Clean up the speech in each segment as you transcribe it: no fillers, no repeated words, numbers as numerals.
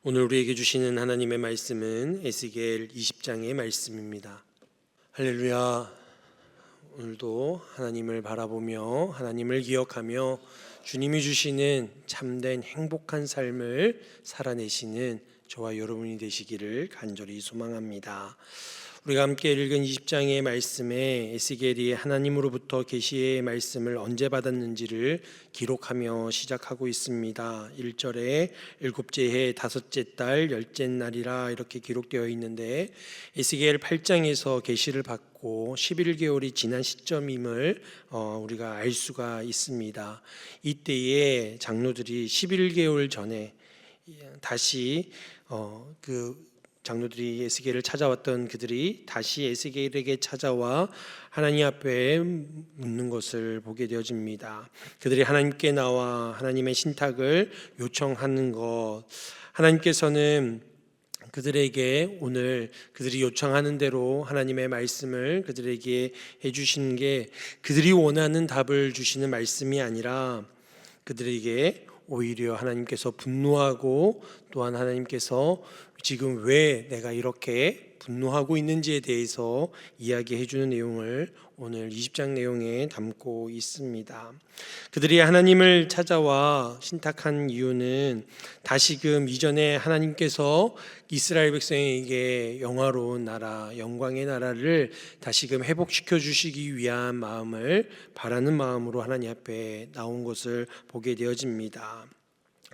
오늘 우리에게 주시는 하나님의 말씀은 에스겔 20장의 말씀입니다. 할렐루야. 오늘도 하나님을 바라보며 하나님을 기억하며 주님이 주시는 참된 행복한 삶을 살아내시는 저와 여러분이 되시기를 간절히 소망합니다. 우리가 함께 읽은 20장의 말씀에 에스겔이 하나님으로부터 계시의 말씀을 언제 받았는지를 기록하며 시작하고 있습니다. 1절에 일곱째 해 다섯째 달 열째 날이라 이렇게 기록되어 있는데, 에스겔 8장에서 계시를 받고 11개월이 지난 시점임을 우리가 알 수가 있습니다. 이때에 장로들이 11개월 전에 다시 장로들이 에스겔을 찾아왔던 그들이 다시 에스겔에게 찾아와 하나님 앞에 묻는 것을 보게 되어집니다. 그들이 하나님께 나와 하나님의 신탁을 요청하는 것, 하나님께서는 그들에게 오늘 그들이 요청하는 대로 하나님의 말씀을 그들에게 해주시는 게 그들이 원하는 답을 주시는 말씀이 아니라 그들에게 오히려 하나님께서 분노하고, 또한 하나님께서 지금 왜 내가 이렇게 분노하고 있는지에 대해서 이야기해 주는 내용을 오늘 20장 내용에 담고 있습니다. 그들이 하나님을 찾아와 신탁한 이유는 다시금 이전에 하나님께서 이스라엘 백성에게 영화로운 나라, 영광의 나라를 다시금 회복시켜 주시기 위한 마음을 바라는 마음으로 하나님 앞에 나온 것을 보게 되어집니다.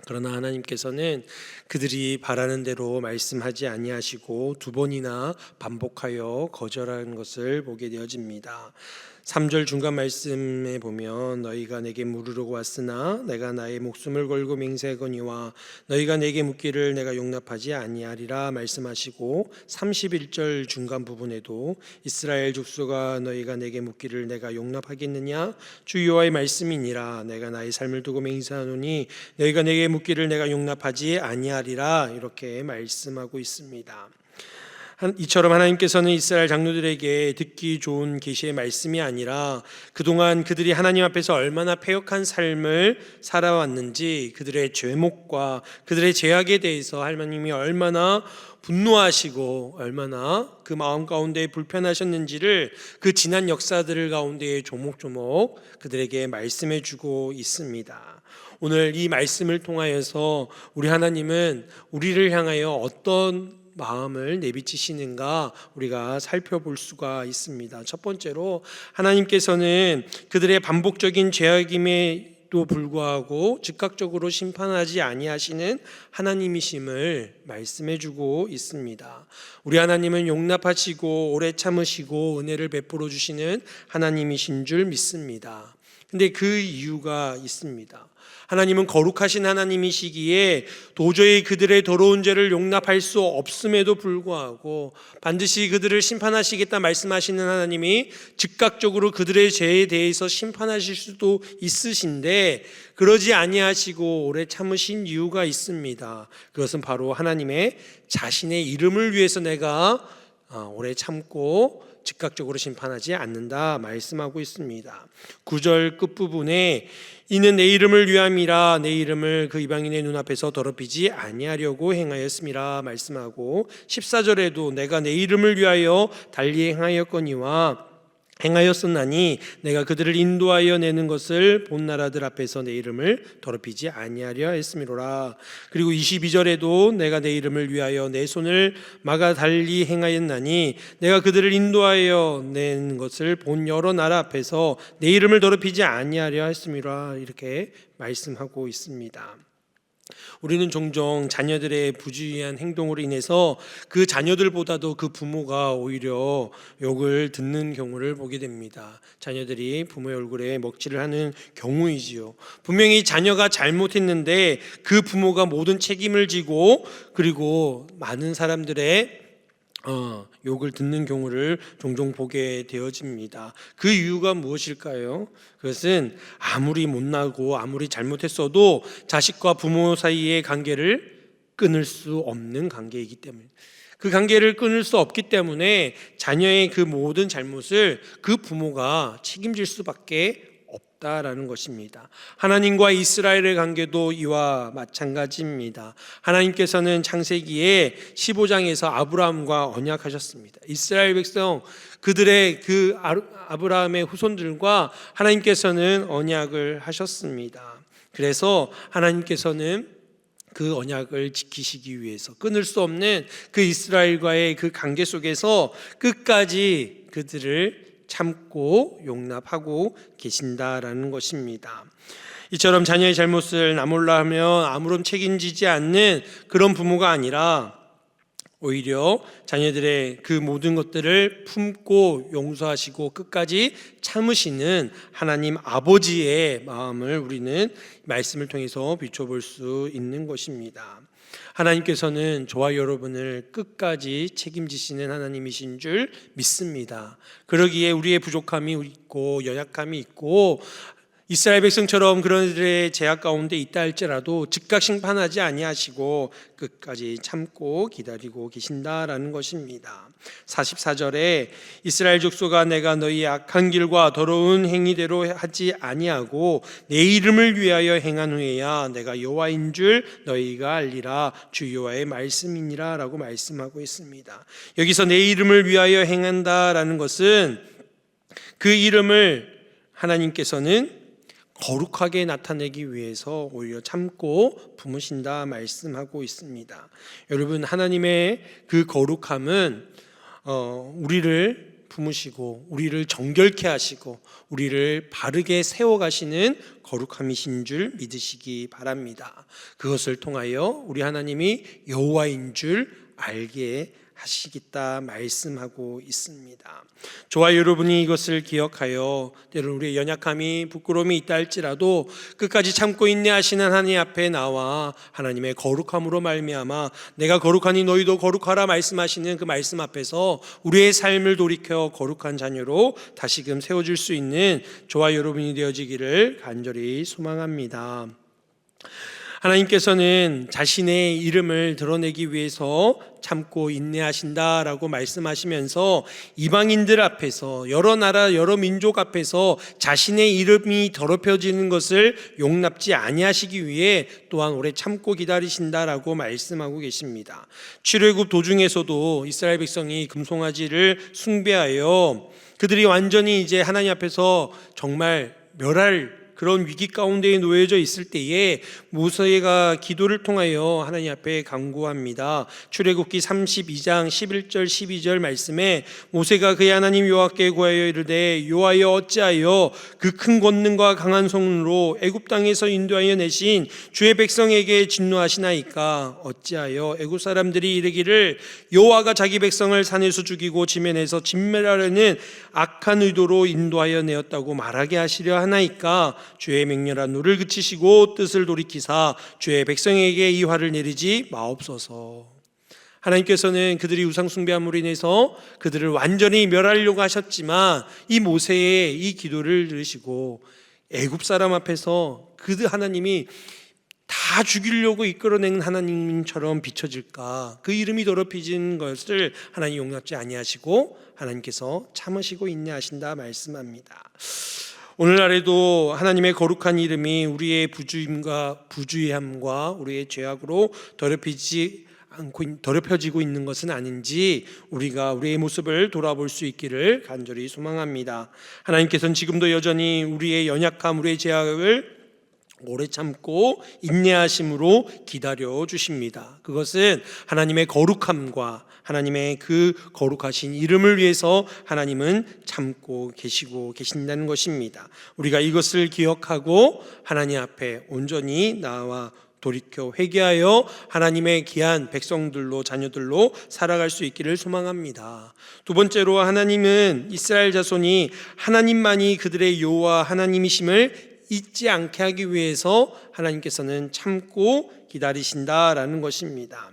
그러나 하나님께서는 그들이 바라는 대로 말씀하지 아니하시고 두 번이나 반복하여 거절하는 것을 보게 되어집니다. 3절 중간 말씀에 보면 너희가 내게 물으려고 왔으나 내가 나의 목숨을 걸고 맹세하거니와 너희가 내게 묻기를 내가 용납하지 아니하리라 말씀하시고, 31절 중간 부분에도 이스라엘 족속아 너희가 내게 묻기를 내가 용납하겠느냐 주 여호와의 말씀이니라 내가 나의 삶을 두고 맹세하노니 너희가 내게 묻기를 내가 용납하지 아니하리라 이렇게 말씀하고 있습니다. 이처럼 하나님께서는 이스라엘 장로들에게 듣기 좋은 계시의 말씀이 아니라 그동안 그들이 하나님 앞에서 얼마나 패역한 삶을 살아왔는지, 그들의 죄목과 그들의 죄악에 대해서 하나님이 얼마나 분노하시고 얼마나 그 마음 가운데 불편하셨는지를 그 지난 역사들 가운데 조목조목 그들에게 말씀해 주고 있습니다. 오늘 이 말씀을 통하여서 우리 하나님은 우리를 향하여 어떤 마음을 내비치시는가 우리가 살펴볼 수가 있습니다. 첫 번째로 하나님께서는 그들의 반복적인 죄악임에도 불구하고 즉각적으로 심판하지 아니하시는 하나님이심을 말씀해주고 있습니다. 우리 하나님은 용납하시고 오래 참으시고 은혜를 베풀어 주시는 하나님이신 줄 믿습니다. 근데 그 이유가 있습니다. 하나님은 거룩하신 하나님이시기에 도저히 그들의 더러운 죄를 용납할 수 없음에도 불구하고 반드시 그들을 심판하시겠다 말씀하시는 하나님이 즉각적으로 그들의 죄에 대해서 심판하실 수도 있으신데 그러지 아니하시고 오래 참으신 이유가 있습니다. 그것은 바로 하나님의 자신의 이름을 위해서 내가 오래 참고 즉각적으로 심판하지 않는다 말씀하고 있습니다. 9절 끝부분에 이는 내 이름을 위함이라 내 이름을 그 이방인의 눈앞에서 더럽히지 아니하려고 행하였음이라 말씀하고, 14절에도 내가 내 이름을 위하여 달리 행하였었나니 내가 그들을 인도하여 내는 것을 본 나라들 앞에서 내 이름을 더럽히지 아니하려 했음이로라. 그리고 22절에도 내가 내 이름을 위하여 내 손을 막아 달리 행하였나니 내가 그들을 인도하여 내는 것을 본 여러 나라 앞에서 내 이름을 더럽히지 아니하려 했음이로라 이렇게 말씀하고 있습니다. 우리는 종종 자녀들의 부주의한 행동으로 인해서 그 자녀들보다도 그 부모가 오히려 욕을 듣는 경우를 보게 됩니다. 자녀들이 부모의 얼굴에 먹칠을 하는 경우이지요. 분명히 자녀가 잘못했는데 그 부모가 모든 책임을 지고 그리고 많은 사람들의 욕을 듣는 경우를 종종 보게 되어집니다. 그 이유가 무엇일까요? 그것은 아무리 못나고 아무리 잘못했어도 자식과 부모 사이의 관계를 끊을 수 없는 관계이기 때문에, 그 관계를 끊을 수 없기 때문에 자녀의 그 모든 잘못을 그 부모가 책임질 수밖에 없다라는 것입니다. 하나님과 이스라엘의 관계도 이와 마찬가지입니다. 하나님께서는 창세기에 15장에서 아브라함과 언약하셨습니다. 이스라엘 백성 그들의 그 아브라함의 후손들과 하나님께서는 언약을 하셨습니다. 그래서 하나님께서는 그 언약을 지키시기 위해서 끊을 수 없는 그 이스라엘과의 그 관계 속에서 끝까지 그들을 참고 용납하고 계신다라는 것입니다. 이처럼 자녀의 잘못을 나 몰라 하면 아무런 책임지지 않는 그런 부모가 아니라 오히려 자녀들의 그 모든 것들을 품고 용서하시고 끝까지 참으시는 하나님 아버지의 마음을 우리는 말씀을 통해서 비춰볼 수 있는 것입니다. 하나님께서는 저와 여러분을 끝까지 책임지시는 하나님이신 줄 믿습니다. 그러기에 우리의 부족함이 있고 연약함이 있고 이스라엘 백성처럼 그런 이들의 제약 가운데 있다 할지라도 즉각 심판하지 아니하시고 끝까지 참고 기다리고 계신다라는 것입니다. 44절에 이스라엘 족속아 내가 너희 악한 길과 더러운 행위대로 하지 아니하고 내 이름을 위하여 행한 후에야 내가 여호와인 줄 너희가 알리라 주 여호와의 말씀이니라 라고 말씀하고 있습니다. 여기서 내 이름을 위하여 행한다라는 것은 그 이름을 하나님께서는 거룩하게 나타내기 위해서 오히려 참고 품으신다 말씀하고 있습니다. 여러분, 하나님의 그 거룩함은 우리를 품으시고 우리를 정결케 하시고 우리를 바르게 세워가시는 거룩함이신 줄 믿으시기 바랍니다. 그것을 통하여 우리 하나님이 여호와인 줄 알게 하시겠다 말씀하고 있습니다. 저와 여러분이 이것을 기억하여 때로는 우리의 연약함이 부끄러움이 있다 할지라도 끝까지 참고 인내하시는 하나님 앞에 나와 하나님의 거룩함으로 말미암아 내가 거룩하니 너희도 거룩하라 말씀하시는 그 말씀 앞에서 우리의 삶을 돌이켜 거룩한 자녀로 다시금 세워줄 수 있는 저와 여러분이 되어지기를 간절히 소망합니다. 하나님께서는 자신의 이름을 드러내기 위해서 참고 인내하신다라고 말씀하시면서 이방인들 앞에서 여러 나라 여러 민족 앞에서 자신의 이름이 더럽혀지는 것을 용납지 아니하시기 위해 또한 오래 참고 기다리신다라고 말씀하고 계십니다. 출애굽 도중에서도 이스라엘 백성이 금송아지를 숭배하여 그들이 완전히 이제 하나님 앞에서 정말 멸할 그런 위기 가운데에 놓여져 있을 때에 모세가 기도를 통하여 하나님 앞에 간구합니다. 출애굽기 32장 11절 12절 말씀에 모세가 그의 하나님 여호와께 구하여 이르되 여호와여 어찌하여 그 큰 권능과 강한 손으로 애굽 땅에서 인도하여 내신 주의 백성에게 진노하시나이까. 어찌하여 애굽 사람들이 이르기를 여호와가 자기 백성을 산에서 죽이고 지면에서 진멸하려는 악한 의도로 인도하여 내었다고 말하게 하시려 하나이까. 주의 맹렬한 노를 그치시고 뜻을 돌이키사 주의 백성에게 이 화를 내리지 마옵소서. 하나님께서는 그들이 우상 숭배함으로 인해서 그들을 완전히 멸하려고 하셨지만 이 모세의 이 기도를 들으시고 애굽 사람 앞에서 그들 하나님이 다 죽이려고 이끌어낸 하나님처럼 비춰질까. 그 이름이 더럽혀진 것을 하나님 용납지 아니하시고 하나님께서 참으시고 인내하신다 말씀합니다. 오늘날에도 하나님의 거룩한 이름이 우리의 부주의함과 우리의 죄악으로 더럽혀지고 있는 것은 아닌지 우리가 우리의 모습을 돌아볼 수 있기를 간절히 소망합니다. 하나님께서는 지금도 여전히 우리의 연약함, 우리의 죄악을 오래 참고 인내하심으로 기다려 주십니다. 그것은 하나님의 거룩함과 하나님의 그 거룩하신 이름을 위해서 하나님은 참고 계신다는 것입니다. 우리가 이것을 기억하고 하나님 앞에 온전히 나와 돌이켜 회개하여 하나님의 귀한 백성들로 자녀들로 살아갈 수 있기를 소망합니다. 두 번째로 하나님은 이스라엘 자손이 하나님만이 그들의 여호와 하나님이심을 잊지 않게 하기 위해서 하나님께서는 참고 기다리신다라는 것입니다.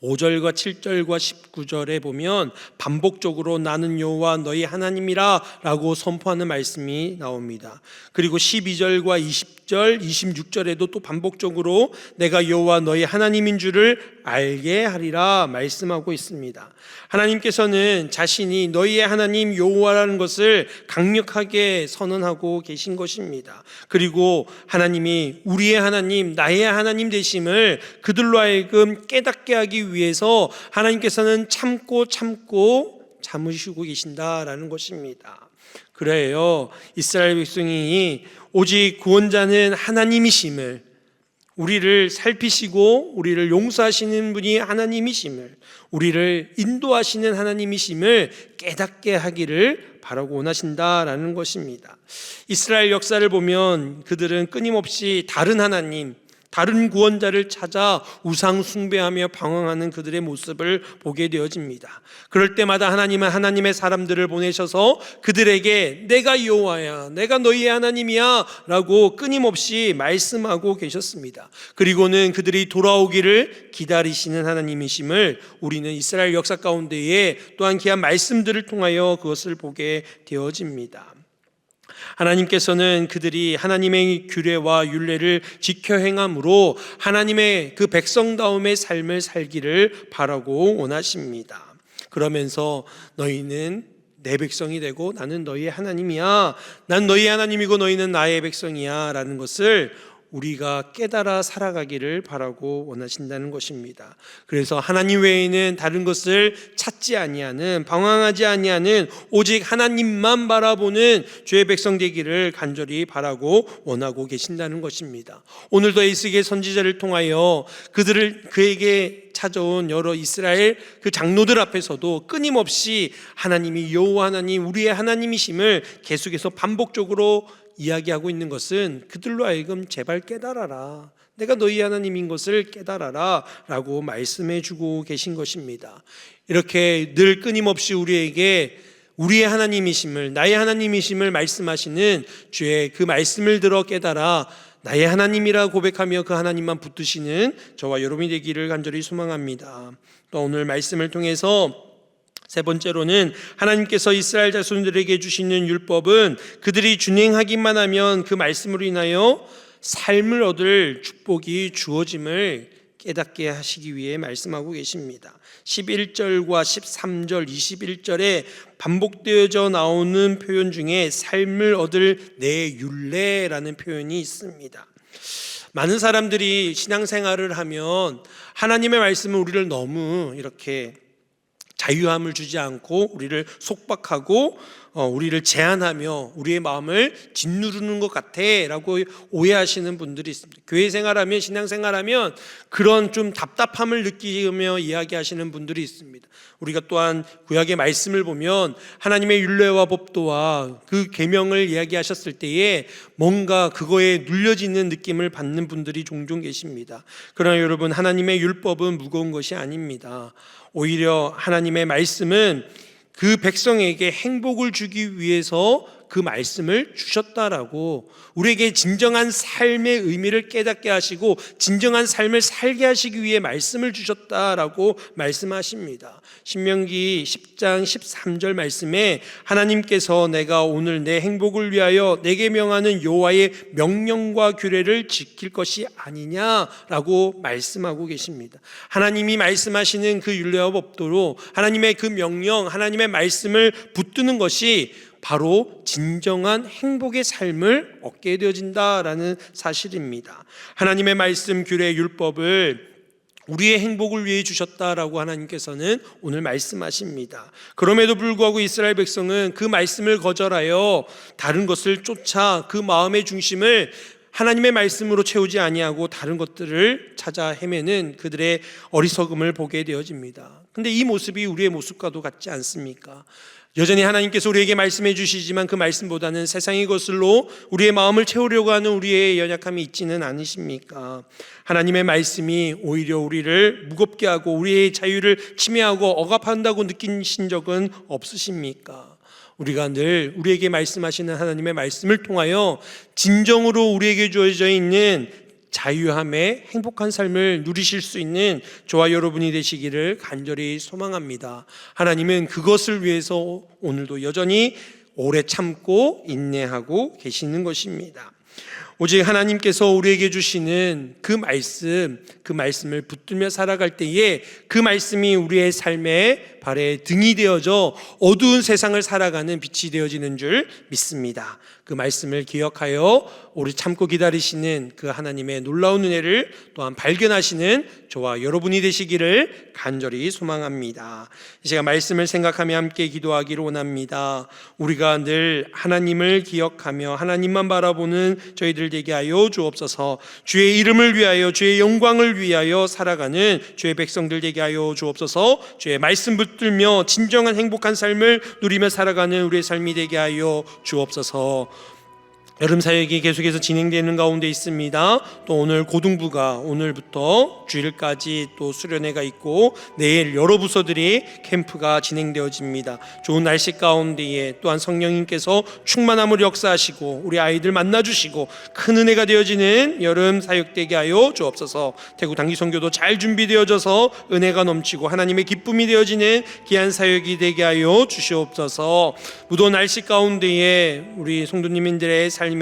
5절과 7절과 19절에 보면 반복적으로 나는 여호와 너희 하나님이라 라고 선포하는 말씀이 나옵니다. 그리고 12절과 20절, 26절에도 또 반복적으로 내가 여호와 너희 하나님인 줄을 알게 하리라 말씀하고 있습니다. 하나님께서는 자신이 너희의 하나님 여호와라는 것을 강력하게 선언하고 계신 것입니다. 그리고 하나님이 우리의 하나님, 나의 하나님 되심을 그들로 하여금 깨닫게 하기 위해서 하나님께서는 참고 참으시고 계신다라는 것입니다. 그래요, 이스라엘 백성이 오직 구원자는 하나님이심을, 우리를 살피시고 우리를 용서하시는 분이 하나님이심을, 우리를 인도하시는 하나님이심을 깨닫게 하기를 바라고 원하신다라는 것입니다. 이스라엘 역사를 보면 그들은 끊임없이 다른 하나님, 다른 구원자를 찾아 우상 숭배하며 방황하는 그들의 모습을 보게 되어집니다. 그럴 때마다 하나님은 하나님의 사람들을 보내셔서 그들에게 내가 여호와야, 내가 너희의 하나님이야 라고 끊임없이 말씀하고 계셨습니다. 그리고는 그들이 돌아오기를 기다리시는 하나님이심을 우리는 이스라엘 역사 가운데에 또한 귀한 말씀들을 통하여 그것을 보게 되어집니다. 하나님께서는 그들이 하나님의 규례와 율례를 지켜 행함으로 하나님의 그 백성다움의 삶을 살기를 바라고 원하십니다. 그러면서 너희는 내 백성이 되고 나는 너희의 하나님이야, 난 너희의 하나님이고 너희는 나의 백성이야 라는 것을 우리가 깨달아 살아가기를 바라고 원하신다는 것입니다. 그래서 하나님 외에는 다른 것을 찾지 아니하는, 방황하지 아니하는 오직 하나님만 바라보는 주의 백성 되기를 간절히 바라고 원하고 계신다는 것입니다. 오늘도 에스겔 선지자를 통하여 그에게 찾아온 여러 이스라엘 그 장로들 앞에서도 끊임없이 하나님이 여호와 하나님, 우리의 하나님이심을 계속해서 반복적으로 이야기하고 있는 것은 그들로 하여금 제발 깨달아라, 내가 너희 하나님인 것을 깨달아라 라고 말씀해 주고 계신 것입니다. 이렇게 늘 끊임없이 우리에게 우리의 하나님이심을, 나의 하나님이심을 말씀하시는 주의 그 말씀을 들어 깨달아 나의 하나님이라 고백하며 그 하나님만 붙드시는 저와 여러분이 되기를 간절히 소망합니다. 또 오늘 말씀을 통해서 세 번째로는 하나님께서 이스라엘 자손들에게 주시는 율법은 그들이 준행하기만 하면 그 말씀으로 인하여 삶을 얻을 축복이 주어짐을 깨닫게 하시기 위해 말씀하고 계십니다. 11절과 13절, 21절에 반복되어져 나오는 표현 중에 삶을 얻을 내 율례라는 표현이 있습니다. 많은 사람들이 신앙생활을 하면 하나님의 말씀은 우리를 너무 이렇게 자유함을 주지 않고 우리를 속박하고 우리를 제한하며 우리의 마음을 짓누르는 것 같아 라고 오해하시는 분들이 있습니다. 교회 생활하면, 신앙생활하면 그런 좀 답답함을 느끼며 이야기하시는 분들이 있습니다. 우리가 또한 구약의 말씀을 보면 하나님의 율례와 법도와 그 계명을 이야기하셨을 때에 뭔가 그거에 눌려지는 느낌을 받는 분들이 종종 계십니다. 그러나 여러분, 하나님의 율법은 무거운 것이 아닙니다. 오히려 하나님의 말씀은 그 백성에게 행복을 주기 위해서 그 말씀을 주셨다라고, 우리에게 진정한 삶의 의미를 깨닫게 하시고 진정한 삶을 살게 하시기 위해 말씀을 주셨다라고 말씀하십니다. 신명기 10장 13절 말씀에 하나님께서 내가 오늘 내 행복을 위하여 내게 명하는 여호와의 명령과 규례를 지킬 것이 아니냐라고 말씀하고 계십니다. 하나님이 말씀하시는 그 율례와 법도로 하나님의 그 명령, 하나님의 말씀을 붙드는 것이 바로 진정한 행복의 삶을 얻게 되어진다라는 사실입니다. 하나님의 말씀, 규례, 율법을 우리의 행복을 위해 주셨다라고 하나님께서는 오늘 말씀하십니다. 그럼에도 불구하고 이스라엘 백성은 그 말씀을 거절하여 다른 것을 쫓아 그 마음의 중심을 하나님의 말씀으로 채우지 아니하고 다른 것들을 찾아 헤매는 그들의 어리석음을 보게 되어집니다. 근데 이 모습이 우리의 모습과도 같지 않습니까? 여전히 하나님께서 우리에게 말씀해 주시지만 그 말씀보다는 세상의 것으로 우리의 마음을 채우려고 하는 우리의 연약함이 있지는 않으십니까? 하나님의 말씀이 오히려 우리를 무겁게 하고 우리의 자유를 침해하고 억압한다고 느끼신 적은 없으십니까? 우리가 늘 우리에게 말씀하시는 하나님의 말씀을 통하여 진정으로 우리에게 주어져 있는 자유함에 행복한 삶을 누리실 수 있는 저와 여러분이 되시기를 간절히 소망합니다. 하나님은 그것을 위해서 오늘도 여전히 오래 참고 인내하고 계시는 것입니다. 오직 하나님께서 우리에게 주시는 그 말씀을 붙들며 살아갈 때에 그 말씀이 우리의 삶의 발에 등이 되어져 어두운 세상을 살아가는 빛이 되어지는 줄 믿습니다. 그 말씀을 기억하여 오래 참고 기다리시는 그 하나님의 놀라운 은혜를 또한 발견하시는 저와 여러분이 되시기를 간절히 소망합니다. 제가 말씀을 생각하며 함께 기도하기를 원합니다. 우리가 늘 하나님을 기억하며 하나님만 바라보는 저희들 되게 하여 주옵소서. 주의 이름을 위하여 주의 영광을 위하여 살아가는 주의 백성들 되게 하여 주옵소서. 주의 말씀 붙들며 진정한 행복한 삶을 누리며 살아가는 우리의 삶이 되게 하여 주옵소서. 여름 사역이 계속해서 진행되는 가운데 있습니다. 또 오늘 고등부가 오늘부터 주일까지 또 수련회가 있고 내일 여러 부서들이 캠프가 진행되어집니다. 좋은 날씨 가운데에 또한 성령님께서 충만함을 역사하시고 우리 아이들 만나주시고 큰 은혜가 되어지는 여름 사역되게 하여 주옵소서. 대구 단기 선교도 잘 준비되어져서 은혜가 넘치고 하나님의 기쁨이 되어지는 귀한 사역이 되게 하여 주시옵소서. 무더운 날씨 가운데에 우리 성도님들의 삶에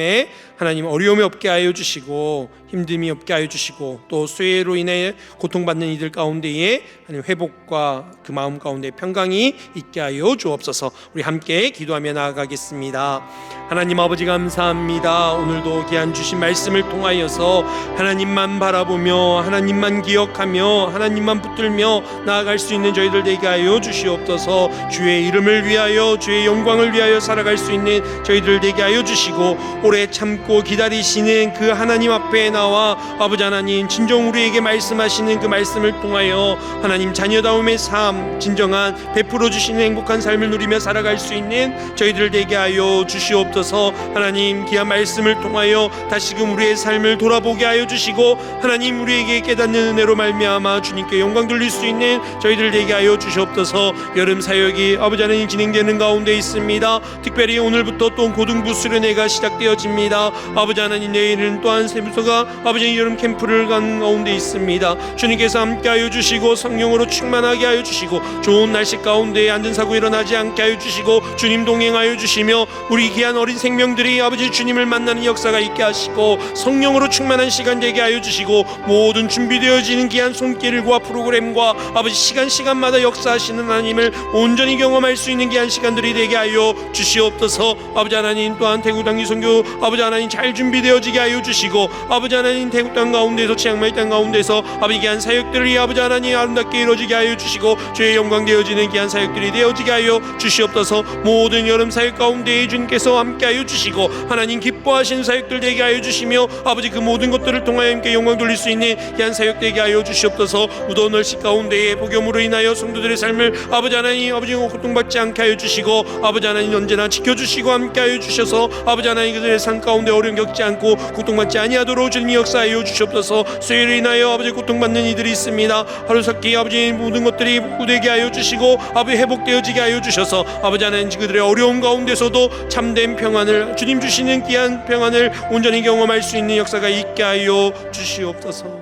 하나님 어려움이 없게 하여 주시고 힘듦이 없게 하여 주시고 또 수해로 인해 고통받는 이들 가운데에 하나님 회복과 그 마음 가운데 평강이 있게 하여 주옵소서. 우리 함께 기도하며 나아가겠습니다. 하나님 아버지 감사합니다. 오늘도 귀한 주신 말씀을 통하여서 하나님만 바라보며 하나님만 기억하며 하나님만 붙들며 나아갈 수 있는 저희들 되게 하여 주시옵소서. 주의 이름을 위하여 주의 영광을 위하여 살아갈 수 있는 저희들 되게 하여 주시고 오래 참고 기다리시는 그 하나님 앞에 나와 아버지 하나님 진정 우리에게 말씀하시는 그 말씀을 통하여 하나님 자녀다움의 삶 진정한 베풀어 주시는 행복한 삶을 누리며 살아갈 수 있는 저희들 되게 하여 주시옵소서. 하나님 귀한 말씀을 통하여 다시금 우리의 삶을 돌아보게 하여 주시고 하나님 우리에게 깨닫는 은혜로 말미암아 주님께 영광 돌릴 수 있는 저희들 되게 하여 주시옵소서. 여름 사역이 아버지 하나님 진행되는 가운데 있습니다. 특별히 오늘부터 또 고등부 수련회가 시작되어집니다. 아버지 하나님 내일은 또한 세부서가 아버지 여름 캠프를 간 가운데 있습니다. 주님께서 함께하여 주시고 성령으로 충만하게 하여 주시고 좋은 날씨 가운데 안전사고 일어나지 않게 하여 주시고 주님 동행하여 주시며 우리 귀한 어린 생명들이 아버지 주님을 만나는 역사가 있게 하시고 성령으로 충만한 시간 되게 하여 주시고 모든 준비되어지는 귀한 손길과 프로그램과 아버지 시간마다 역사하시는 하나님을 온전히 경험할 수 있는 귀한 시간들이 되게 하여 주시옵소서. 아버지 하나님 또한 대구 단기 선교 아버지 하나님 잘 준비되어지게 하여 주시고 아버지 하나님 대구 땅 가운데서 치앙마이 땅 가운데서 아버지 귀한 사역들이 아버지 하나님 아름답게 이루어지게 하여 주시고 주의 영광 되어지는 귀한 사역들이 되어지게 하여 주시옵소서. 모든 여름 사역 가운데 주님께서 함께하여 주시고 하나님 기뻐하시는 사역들 되게 하여 주시며 아버지 그 모든 것들을 통하여 함께 영광 돌릴 수 있는 귀한 사역 되게 하여 주시옵소서. 무더운 날씨 가운데에 복염으로 인하여 성도들의 삶을 아버지 하나님 아버지 고통받지 않게 하여 주시고 아버지 하나님 언제나 지켜주시고 함께하여 주셔서 아버지 하나님 그들의 삶 가운데 어려움 겪지 않고 고통받지 아니하도록 주님이 역사하여 주시옵소서. 수혜로 인하여 아버지 고통받는 이들이 있습니다. 하루속히 아버지 모든 것들이 복되게 하여 주시고 아버지 회복되어지게 하여 주셔서 아버지 하나님 그들의 어려움 가운데서도 참된 평안을 주님 주시는 귀한 평안을 온전히 경험할 수 있는 역사가 있게 하여 주시옵소서.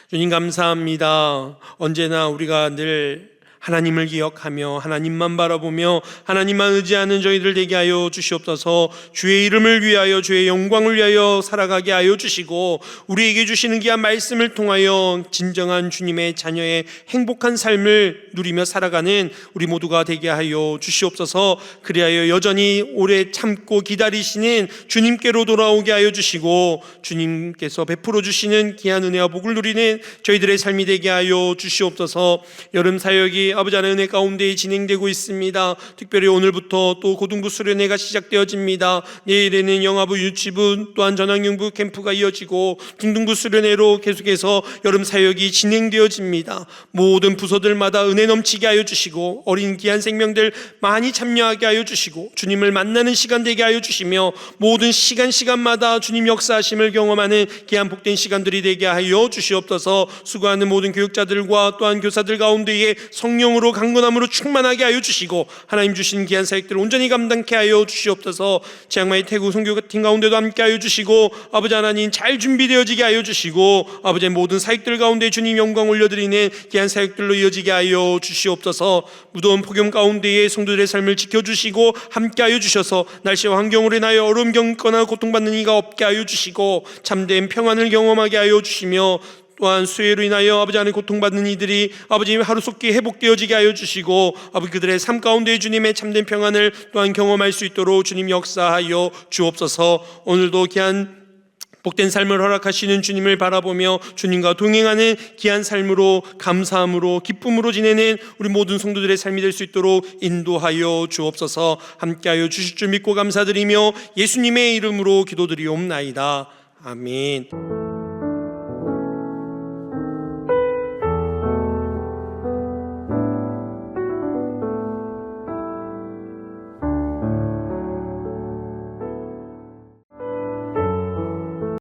주님 감사합니다. 언제나 우리가 늘 하나님을 기억하며 하나님만 바라보며 하나님만 의지하는 저희들 되게 하여 주시옵소서. 주의 이름을 위하여 주의 영광을 위하여 살아가게 하여 주시고 우리에게 주시는 귀한 말씀을 통하여 진정한 주님의 자녀의 행복한 삶을 누리며 살아가는 우리 모두가 되게 하여 주시옵소서. 그리하여 여전히 오래 참고 기다리시는 주님께로 돌아오게 하여 주시고 주님께서 베풀어 주시는 귀한 은혜와 복을 누리는 저희들의 삶이 되게 하여 주시옵소서. 여름 사역이 아버지 하나님 은혜 가운데 진행되고 있습니다. 특별히 오늘부터 또 고등부 수련회가 시작되어집니다. 내일에는 영아부 유치부 또한 전학용부 캠프가 이어지고 중등부 수련회로 계속해서 여름 사역이 진행되어집니다. 모든 부서들마다 은혜 넘치게 하여 주시고 어린 귀한 생명들 많이 참여하게 하여 주시고 주님을 만나는 시간 되게 하여 주시며 모든 시간마다 주님 역사하심을 경험하는 귀한 복된 시간들이 되게 하여 주시옵소서. 수고하는 모든 교육자들과 또한 교사들 가운데에 성령 성령으로 강건함으로 충만하게 하여 주시고 하나님 주신 귀한 사역들을 온전히 감당케 하여 주시옵소서. 지향마이 태국 선교팀 가운데도 함께 하여 주시고 아버지 하나님 잘 준비되어지게 하여 주시고 아버지의 모든 사역들 가운데 주님 영광 올려드리는 귀한 사역들로 이어지게 하여 주시옵소서. 무더운 폭염 가운데에 성도들의 삶을 지켜주시고 함께 하여 주셔서 날씨와 환경으로 인하여 어려움 겪거나 고통받는 이가 없게 하여 주시고 참된 평안을 경험하게 하여 주시며 또한 수해로 인하여 아버지 안에 고통받는 이들이 아버지님 하루속히 회복되어지게 하여 주시고 아버지 그들의 삶 가운데 주님의 참된 평안을 또한 경험할 수 있도록 주님 역사하여 주옵소서. 오늘도 귀한 복된 삶을 허락하시는 주님을 바라보며 주님과 동행하는 귀한 삶으로 감사함으로 기쁨으로 지내는 우리 모든 성도들의 삶이 될 수 있도록 인도하여 주옵소서. 함께하여 주실 줄 믿고 감사드리며 예수님의 이름으로 기도드리옵나이다. 아멘.